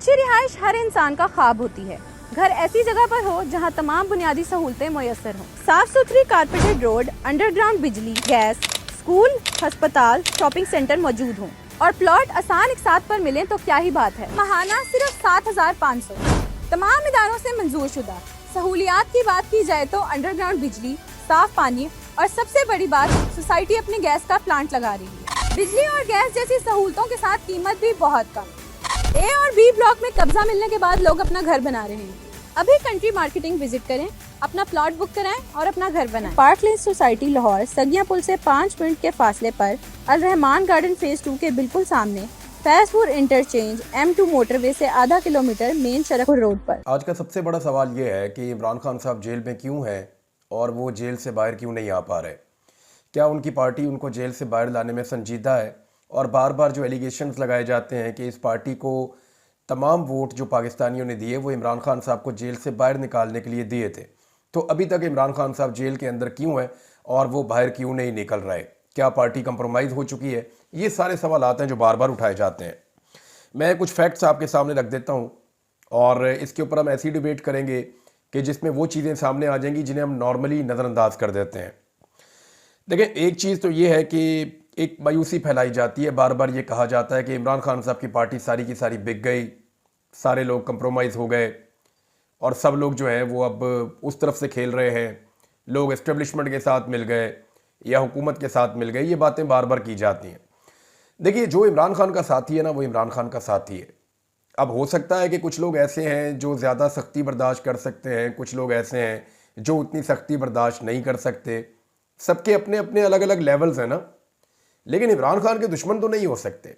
अच्छी रिहाइश हर इंसान का ख्वाब होती है। घर ऐसी जगह पर हो जहां तमाम बुनियादी सहूलतें मुयस्सर हों। साफ सुथरी कारपेटेड रोड, अंडरग्राउंड बिजली, गैस, स्कूल, अस्पताल, शॉपिंग सेंटर मौजूद हों और प्लॉट आसान एक साथ पर मिलें तो क्या ही बात है। महाना सिर्फ 7,500। तमाम इदारों से मंजूर शुदा। सहूलियात की बात की जाए तो अंडरग्राउंड बिजली, साफ पानी और सबसे बड़ी बात, सोसाइटी अपनी गैस का प्लांट लगा रही है। बिजली और गैस जैसी सहूलतों के साथ कीमत भी बहुत कम। ए और बी ब्लॉक में कब्जा मिलने के बाद लोग अपना घर बना रहे हैं। अभी कंट्री मार्केटिंग विजिट करें, अपना प्लॉट बुक कराएं और अपना घर बनाएं। पार्क लेन सोसाइटी लाहौर सगिया पुल से 5 मिनट के फासले पर, अल रहमान गार्डन फेज 2 के बिल्कुल सामने, फैजपुर इंटरचेंज, M2 मोटरवे से आधा किलोमीटर मेन शरकपुर रोड पर। आज का सबसे बड़ा सवाल ये है कि इमरान खान साहब जेल में क्यों हैं और वो जेल से बाहर क्यों नहीं आ पा रहे। क्या उनकी पार्टी उनको जेल से बाहर लाने में संजीदा है? और बार बार जो एलिगेशंस लगाए जाते हैं कि इस पार्टी को तमाम वोट जो पाकिस्तानियों ने दिए वो इमरान खान साहब को जेल से बाहर निकालने के लिए दिए थे, तो अभी तक इमरान खान साहब जेल के अंदर क्यों हैं और वो बाहर क्यों नहीं निकल रहे? क्या पार्टी कंप्रोमाइज़ हो चुकी है? ये सारे सवाल आते हैं जो बार बार उठाए जाते हैं। मैं कुछ फैक्ट्स आपके सामने रख देता हूँ और इसके ऊपर हम ऐसी डिबेट करेंगे कि जिसमें वो चीज़ें सामने आ जाएंगी जिन्हें हम नॉर्मली नज़रअंदाज कर देते हैं। देखिए, एक चीज़ तो ये है कि एक मायूसी फैलाई जाती है, बार बार ये कहा जाता है कि इमरान खान साहब की पार्टी सारी की सारी बिक गई, सारे लोग कंप्रोमाइज़ हो गए और सब लोग जो हैं वो अब उस तरफ से खेल रहे हैं, लोग एस्टेब्लिशमेंट के साथ मिल गए या हुकूमत के साथ मिल गए। ये बातें बार बार की जाती हैं। देखिए, जो इमरान खान का साथी है ना, वो इमरान खान का साथी है। अब हो सकता है कि कुछ लोग ऐसे हैं जो ज़्यादा सख्ती बर्दाश्त कर सकते हैं, कुछ लोग ऐसे हैं जो उतनी सख्ती बर्दाश्त नहीं कर सकते। सबके अपने अपने अलग अलग लेवल्स हैं ना, लेकिन इमरान खान के दुश्मन तो नहीं हो सकते।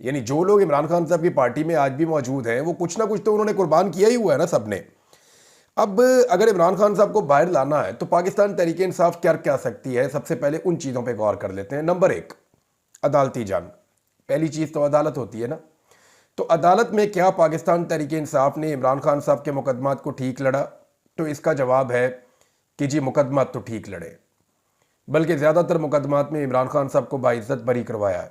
यानी जो लोग इमरान खान साहब की पार्टी में आज भी मौजूद हैं वो कुछ ना कुछ तो उन्होंने कुर्बान किया ही हुआ है ना सबने। अब अगर इमरान खान साहब को बाहर लाना है तो पाकिस्तान तहरीक इंसाफ क्या क्या सकती है, सबसे पहले उन चीज़ों पे गौर कर लेते हैं। नंबर 1, अदालती जंग। पहली चीज़ तो अदालत होती है ना, तो अदालत में क्या पाकिस्तान तहरीक इंसाफ ने इमरान खान साहब के मुकदमात को ठीक लड़ा? तो इसका जवाब है कि जी, मुकदमात तो ठीक लड़े, बल्कि ज़्यादातर मुकदमात में इमरान खान साहब को बाइज्जत बरी करवाया है।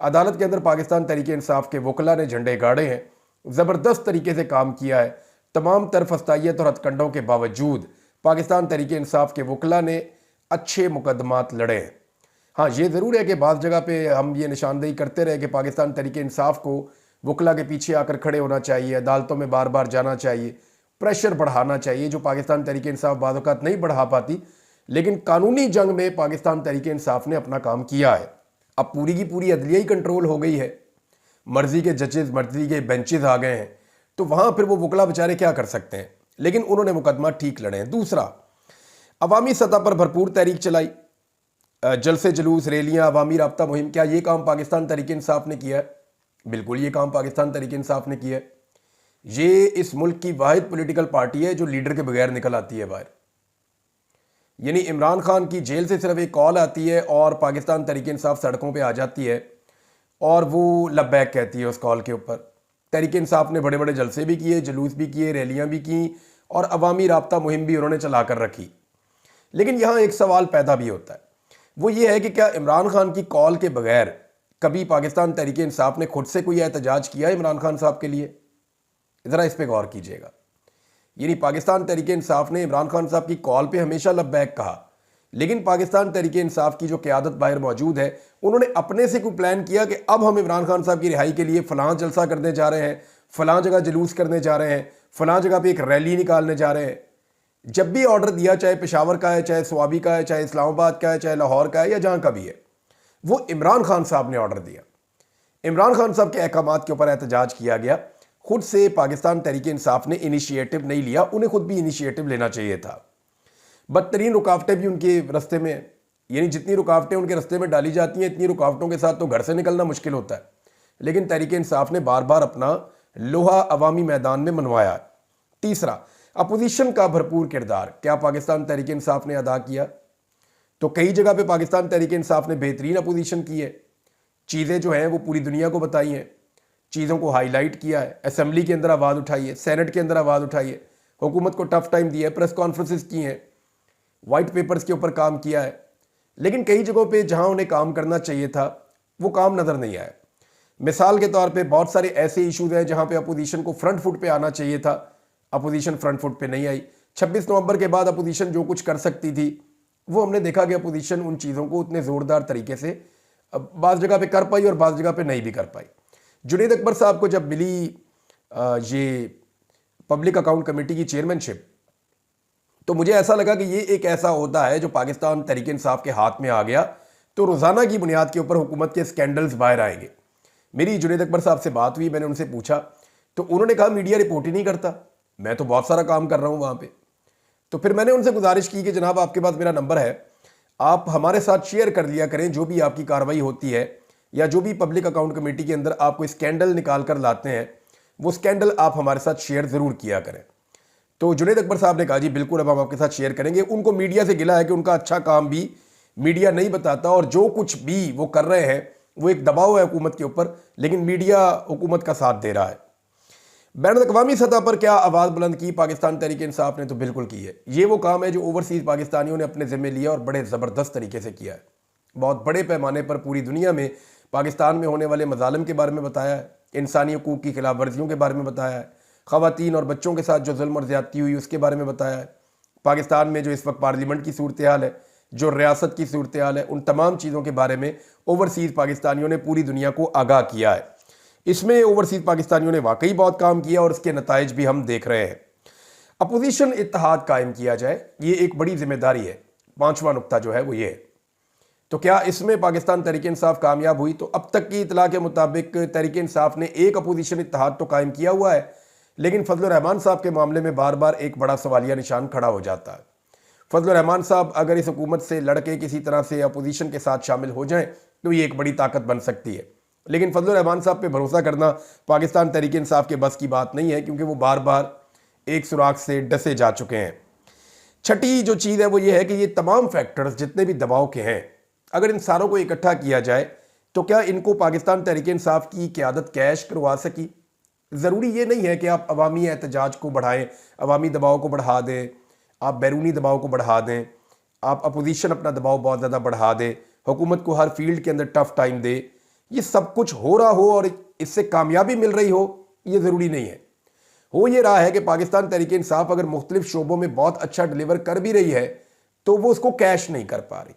अदालत के अंदर पाकिस्तान तहरीक इंसाफ के वकला ने झंडे गाड़े हैं, ज़बरदस्त तरीके से काम किया है। तमाम तरफस्तायत और हथकंडों के बावजूद पाकिस्तान तहरीक इंसाफ के वकला ने अच्छे मुकदमात लड़े हैं। हाँ, ये ज़रूर है कि बाज़ जगह पे हम ये निशानदेही करते रहे कि पाकिस्तान तहरीक इंसाफ को वकला के पीछे आकर खड़े होना चाहिए, अदालतों में बार बार जाना चाहिए, प्रेशर बढ़ाना चाहिए, जो पाकिस्तान तहरीक इंसाफ बाज़ औक़ात नहीं बढ़ा पाती। लेकिन कानूनी जंग में पाकिस्तान तहरीक इंसाफ ने अपना काम किया है। अब पूरी की पूरी अदलिया ही कंट्रोल हो गई है, मर्जी के जजेस, मर्जी के बेंचेस आ गए हैं, तो वहाँ फिर वो वकला बेचारे क्या कर सकते हैं। लेकिन उन्होंने मुकदमा ठीक लड़े हैं। दूसरा, अवामी सतह पर भरपूर तहरीक चलाई, जलसे जुलूस, रैलियाँ, अवामी राब्ता मुहिम। क्या ये काम पाकिस्तान तहरीक इंसाफ ने किया है? बिल्कुल, ये काम पाकिस्तान तहरीक इंसाफ ने किया है। ये इस मुल्क की वाहिद पॉलिटिकल पार्टी है जो लीडर के बगैर निकल आती है बाहर। यानी इमरान खान की जेल से सिर्फ एक कॉल आती है और पाकिस्तान तहरीक इंसाफ सड़कों पे आ जाती है और वो लब्बैक कहती है उस कॉल के ऊपर। तहरीक इंसाफ ने बड़े बड़े जलसे भी किए, जुलूस भी किए, रैलियां भी की और अवामी राब्ता मुहिम भी उन्होंने चला कर रखी। लेकिन यहाँ एक सवाल पैदा भी होता है, वो ये है कि क्या इमरान खान की कॉल के बगैर कभी पाकिस्तान तहरीक इंसाफ ने खुद से कोई एहतजाज किया इमरान खान साहब के लिए? ज़रा इस पर गौर कीजिएगा। यानी पाकिस्तान तहरीक इंसाफ ने इमरान खान साहब की कॉल पे हमेशा लब्बैक कहा, लेकिन पाकिस्तान तहरीक इंसाफ की जो क़यादत बाहर मौजूद है उन्होंने अपने से कोई प्लान किया कि अब हम इमरान खान साहब की रिहाई के लिए फ़लाँ जलसा करने जा रहे हैं, फ़लाँ जगह जुलूस करने जा रहे हैं, फ़लाँ जगह पे एक रैली निकालने जा रहे हैं। जब भी ऑर्डर दिया, चाहे पेशावर का है, चाहे स्वाबी का है, चाहे इस्लामाबाद का है, चाहे लाहौर का है या जहाँ का भी है, वो इमरान खान साहब ने ऑर्डर दिया। इमरान खान साहब के अहकामात के ऊपर एहतजाज किया गया। खुद से पाकिस्तान तहरीक इंसाफ ने इनिशिएटिव नहीं लिया, उन्हें खुद भी इनिशिएटिव लेना चाहिए था। बदतरीन रुकावटें भी उनके रास्ते में, यानी जितनी रुकावटें उनके रास्ते में डाली जाती हैं इतनी रुकावटों के साथ तो घर से निकलना मुश्किल होता है। लेकिन तहरीक इंसाफ ने बार बार अपना लोहा अवामी मैदान में मनवाया। तीसरा, अपोजिशन का भरपूर किरदार क्या पाकिस्तान तहरीक इंसाफ ने अदा किया? तो कई जगह पे पाकिस्तान तहरीक इंसाफ ने बेहतरीन अपोजिशन की है, चीज़ें जो हैं वो पूरी दुनिया को बताई हैं, चीज़ों को हाईलाइट किया है, असेंबली के अंदर आवाज़ उठाई है, सेनेट के अंदर आवाज़ उठाई है, हुकूमत को टफ टाइम दिया है, प्रेस कॉन्फ्रेंसेस की हैं, वाइट पेपर्स के ऊपर काम किया है। लेकिन कई जगहों पे जहां उन्हें काम करना चाहिए था वो काम नज़र नहीं आया। मिसाल के तौर पे बहुत सारे ऐसे इश्यूज हैं जहां पे अपोजिशन को फ्रंट फुट पे आना चाहिए था, अपोजिशन फ्रंट फुट पे नहीं आई। 26 नवंबर के बाद अपोजिशन जो कुछ कर सकती थी वो हमने देखा कि अपोजिशन उन चीज़ों को उतने ज़ोरदार तरीके से बाज़ जगह पे कर पाई और बाज़ जगह पे नहीं भी कर पाई। जुनैद अकबर साहब को जब मिली ये पब्लिक अकाउंट कमेटी की चेयरमैनशिप, तो मुझे ऐसा लगा कि ये एक ऐसा होता है जो पाकिस्तान तहरीक इंसाफ के हाथ में आ गया तो रोज़ाना की बुनियाद के ऊपर हुकूमत के स्कैंडल्स बाहर आएंगे। मेरी जुनैद अकबर साहब से बात हुई, मैंने उनसे पूछा तो उन्होंने कहा मीडिया रिपोर्ट ही नहीं करता, मैं तो बहुत सारा काम कर रहा हूँ वहाँ पे। तो फिर मैंने उनसे गुजारिश की कि जनाब आपके पास मेरा नंबर है, आप हमारे साथ शेयर कर लिया करें जो भी आपकी कार्रवाई होती है या जो भी पब्लिक अकाउंट कमेटी के अंदर आप कोई स्कैंडल निकाल कर लाते हैं वो स्कैंडल आप हमारे साथ शेयर ज़रूर किया करें। तो जुनैद अकबर साहब ने कहा जी बिल्कुल, अब हम आपके साथ शेयर करेंगे। उनको मीडिया से गिला है कि उनका अच्छा काम भी मीडिया नहीं बताता और जो कुछ भी वो कर रहे हैं वो एक दबाव है हुकूमत के ऊपर, लेकिन मीडिया हुकूमत का साथ दे रहा है। बैनुल-अक़वामी सतह पर क्या आवाज़ बुलंद की पाकिस्तान तहरीक इंसाफ ने? तो बिल्कुल की है। ये वो काम है जो ओवरसीज़ पाकिस्तानियों ने अपने ज़िम्मे लिया और बड़े ज़बरदस्त तरीके से किया है। बहुत बड़े पैमाने पर पूरी दुनिया में पाकिस्तान में होने वाले मज़ालिम के बारे में बताया है, इंसानी हकूक़ की खिलाफ वर्जियों के बारे में बताया है, ख़वातीन और बच्चों के साथ जो जुल्म और ज़्यादती हुई उसके बारे में बताया है, पाकिस्तान में जो इस वक्त पार्लियामेंट की सूरत हाल है, जो रियासत की सूरत हाल है, उन तमाम चीज़ों के बारे में ओवरसीज़ पाकिस्तानियों ने पूरी दुनिया को आगाह किया है। इसमें ओवरसीज़ पाकिस्तानियों ने वाकई बहुत काम किया और इसके नताइज भी हम देख रहे हैं। अपोजिशन इत्तेहाद कायम किया जाए, ये एक बड़ी जिम्मेदारी है। 5वां नुक्ता जो है वो ये है। तो क्या इसमें पाकिस्तान तहरीक इंसाफ कामयाब हुई? तो अब तक की इतला के मुताबिक तहरीक इंसाफ ने एक अपोजिशन इत्तेहाद तो कायम किया हुआ है, लेकिन फजल रहमान साहब के मामले में बार बार एक बड़ा सवालिया निशान खड़ा हो जाता है। फजल रहमान साहब अगर इस हुकूमत से लड़के किसी तरह से अपोजिशन के साथ शामिल हो जाएं तो ये एक बड़ी ताकत बन सकती है, लेकिन फजल रहमान साहब पे भरोसा करना पाकिस्तान तहरीक इंसाफ के बस की बात नहीं है, क्योंकि वो बार बार एक सुराख से डसे जा चुके हैं। छठी जो चीज़ है वो ये है कि ये तमाम फैक्टर्स जितने भी दबाव के हैं, अगर इन सारों को इकट्ठा किया जाए तो क्या इनको पाकिस्तान तहरीक इंसाफ की क़यादत कैश करवा सकी? ज़रूरी ये नहीं है कि आप अवामी एहतजाज को बढ़ाएं, अवामी दबाव को बढ़ा दें, आप बैरूनी दबाव को बढ़ा दें, आप अपोजिशन अपना दबाव बहुत ज़्यादा बढ़ा दें, हुकूमत को हर फील्ड के अंदर टफ टाइम दे। ये सब कुछ हो रहा हो और इससे कामयाबी मिल रही हो, ये ज़रूरी नहीं है। हो ये रहा है कि पाकिस्तान तहरीक इंसाफ अगर मुख्तलिफ शोबों में बहुत अच्छा डिलीवर कर भी रही है तो वो उसको कैश नहीं कर पा रही।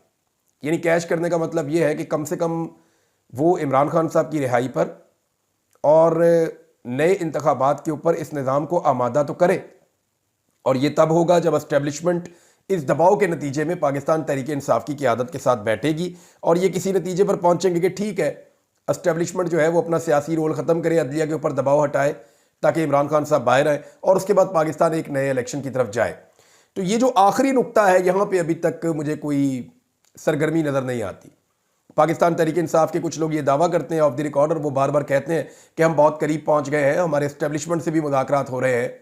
यानी कैश करने का मतलब ये है कि कम से कम वो इमरान खान साहब की रिहाई पर और नए इंतखाबात के ऊपर इस निज़ाम को आमादा तो करे, और ये तब होगा जब एस्टेब्लिशमेंट इस दबाव के नतीजे में पाकिस्तान तहरीक इंसाफ की क़यादत के साथ बैठेगी और ये किसी नतीजे पर पहुंचेंगे कि ठीक है, एस्टेब्लिशमेंट जो है वो अपना सियासी रोल ख़त्म करे, अदलिया के ऊपर दबाव हटाए ताकि इमरान खान साहब बाहर आए और उसके बाद पाकिस्तान एक नए इलेक्शन की तरफ जाए। तो ये जो आखिरी नुक्ता है, यहाँ पर अभी तक मुझे कोई सरगर्मी नज़र नहीं आती। पाकिस्तान तहरीक इंसाफ के कुछ लोग ये दावा करते हैं ऑफ द रिकॉर्ड, और वो बार बार कहते हैं कि हम बहुत करीब पहुंच गए हैं, हमारे एस्टेब्लिशमेंट से भी मुज़ाकरात हो रहे हैं,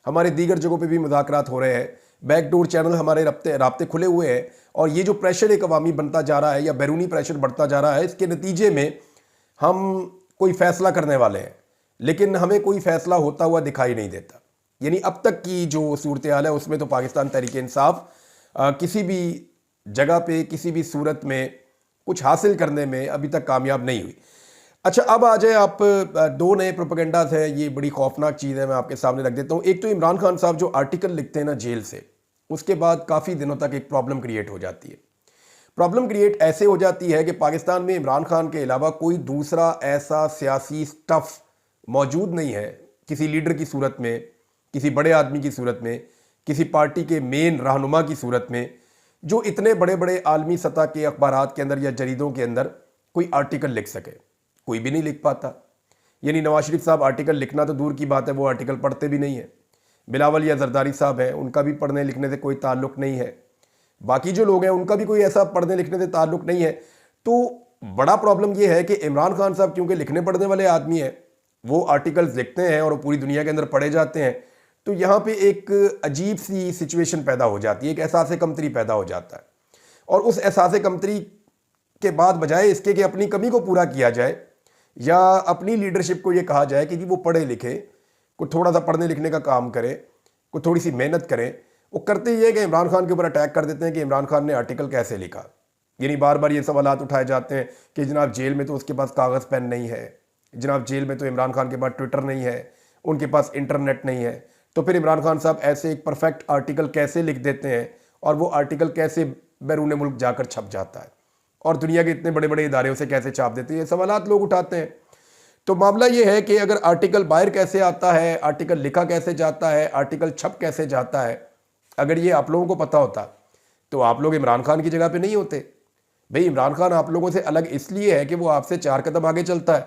हमारे दीगर जगहों पे भी मुज़ाकरात हो रहे हैं, बैकडोर चैनल हमारे राब्ते खुले हुए हैं, और ये जो प्रेशर एक अवामी बनता जा रहा है या बैरूनी प्रेशर बढ़ता जा रहा है, इसके नतीजे में हम कोई फ़ैसला करने वाले हैं, लेकिन हमें कोई फ़ैसला होता हुआ दिखाई नहीं देता। यानी अब तक की जो सूरत हाल है उसमें तो पाकिस्तान तहरीक इंसाफ किसी भी जगह पे किसी भी सूरत में कुछ हासिल करने में अभी तक कामयाब नहीं हुई। अच्छा, अब आ जाए आप, दो नए प्रोपेगेंडास है, ये बड़ी खौफनाक चीज़ है, मैं आपके सामने रख देता हूँ। एक तो इमरान खान साहब जो आर्टिकल लिखते हैं ना जेल से, उसके बाद काफ़ी दिनों तक एक प्रॉब्लम क्रिएट हो जाती है। प्रॉब्लम क्रिएट ऐसे हो जाती है कि पाकिस्तान में इमरान खान के अलावा कोई दूसरा ऐसा सियासी स्टफ मौजूद नहीं है, किसी लीडर की सूरत में, किसी बड़े आदमी की सूरत में, किसी पार्टी के मेन रहनुमा की सूरत में, जो इतने बड़े बड़े आलमी सतह के अखबारात के अंदर या जरीदों के अंदर कोई आर्टिकल लिख सके। कोई भी नहीं लिख पाता। यानी नवाज शरीफ साहब आर्टिकल लिखना तो दूर की बात है, वो आर्टिकल पढ़ते भी नहीं है। बिलावल या जरदारी साहब हैं, उनका भी पढ़ने लिखने से कोई ताल्लुक़ नहीं है। बाकी जो लोग हैं उनका भी कोई ऐसा पढ़ने लिखने से ताल्लुक़ नहीं है। तो बड़ा प्रॉब्लम ये है कि इमरान खान साहब क्योंकि लिखने पढ़ने वाले आदमी हैं, वो आर्टिकल्स लिखते हैं और वो पूरी दुनिया के अंदर पढ़े जाते हैं, तो यहाँ पे एक अजीब सी सिचुएशन पैदा हो जाती है, एक एहसास कमतरी पैदा हो जाता है। और उस एहसास कमतरी के बाद बजाय इसके कि अपनी कमी को पूरा किया जाए या अपनी लीडरशिप को ये कहा जाए कि जी वो पढ़े लिखे, कोई थोड़ा सा पढ़ने लिखने का काम करें, कोई थोड़ी सी मेहनत करें, वो करते ये कि इमरान खान के ऊपर अटैक कर देते हैं कि इमरान खान ने आर्टिकल कैसे लिखा। यानी बार बार ये सवालात उठाए जाते हैं कि जनाब जेल में तो उसके पास कागज़ पेन नहीं है, जनाब जेल में तो इमरान खान के पास ट्विटर नहीं है, उनके पास इंटरनेट नहीं है, तो फिर इमरान खान साहब ऐसे एक परफेक्ट आर्टिकल कैसे लिख देते हैं और वो आर्टिकल कैसे बैरून मुल्क जाकर छप जाता है और दुनिया के इतने बड़े बड़े इदारे उसे कैसे छाप देते हैं, ये सवालात लोग उठाते हैं। तो मामला ये है कि अगर आर्टिकल बाहर कैसे आता है, आर्टिकल लिखा कैसे जाता है, आर्टिकल छप कैसे जाता है, अगर ये आप लोगों को पता होता तो आप लोग इमरान खान की जगह पे नहीं होते। भाई इमरान खान आप लोगों से अलग इसलिए है कि वो आपसे 4 कदम आगे चलता है।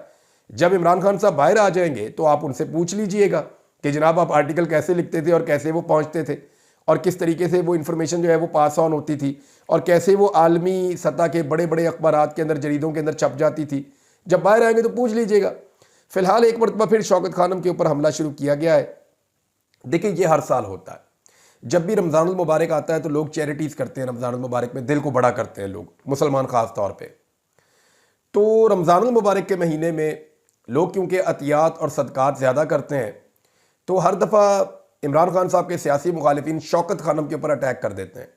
जब इमरान खान साहब बाहर आ जाएंगे तो आप उनसे पूछ लीजिएगा कि जनाब आप आर्टिकल कैसे लिखते थे और कैसे वो पहुंचते थे और किस तरीके से वो इन्फॉर्मेशन जो है वो पास ऑन होती थी और कैसे वो आलमी सतह के बड़े बड़े अखबारात के अंदर, जरीदों के अंदर छप जाती थी। जब बाहर आएंगे तो पूछ लीजिएगा। फिलहाल एक मरतबा फिर शौकत खानम के ऊपर हमला शुरू किया गया है। देखिए ये हर साल होता है, जब भी रमज़ानुल मुबारक आता है तो लोग चैरिटीज़ करते हैं, रमज़ानुल मुबारक में दिल को बड़ा करते हैं लोग, मुसलमान ख़ास तौर पे। तो रमज़ानुल मुबारक के महीने में लोग क्योंकि अतियात और सदक़ात ज़्यादा करते हैं तो हर दफ़ा इमरान खान साहब के सियासी मुखालिफिन शौकत खानम के ऊपर अटैक कर देते हैं।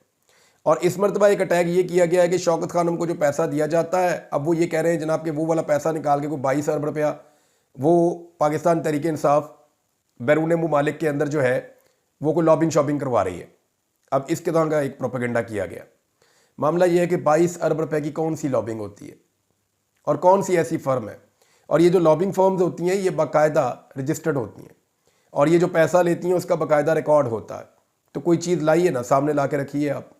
और इस मरतबा एक अटैक ये किया गया है कि शौकत खानम को जो पैसा दिया जाता है, अब वो ये कह रहे हैं जनाब कि वो वाला पैसा निकाल के कोई 22 अरब रुपया वो पाकिस्तान तहरीक इंसाफ बैरून मुमालिक के अंदर जो है वो कोई लॉबिंग शॉपिंग करवा रही है। अब इसके तरह का एक प्रोपेगेंडा किया गया। मामला ये है कि 22 अरब रुपए की कौन सी लॉबिंग होती है और कौन सी ऐसी फर्म है, और ये जो लॉबिंग फर्म्स होती हैं ये बाकायदा रजिस्टर्ड होती हैं और ये जो पैसा लेती हैं उसका बाकायदा रिकॉर्ड होता है। तो कोई चीज़ लाइए ना, सामने ला के रखिए आप।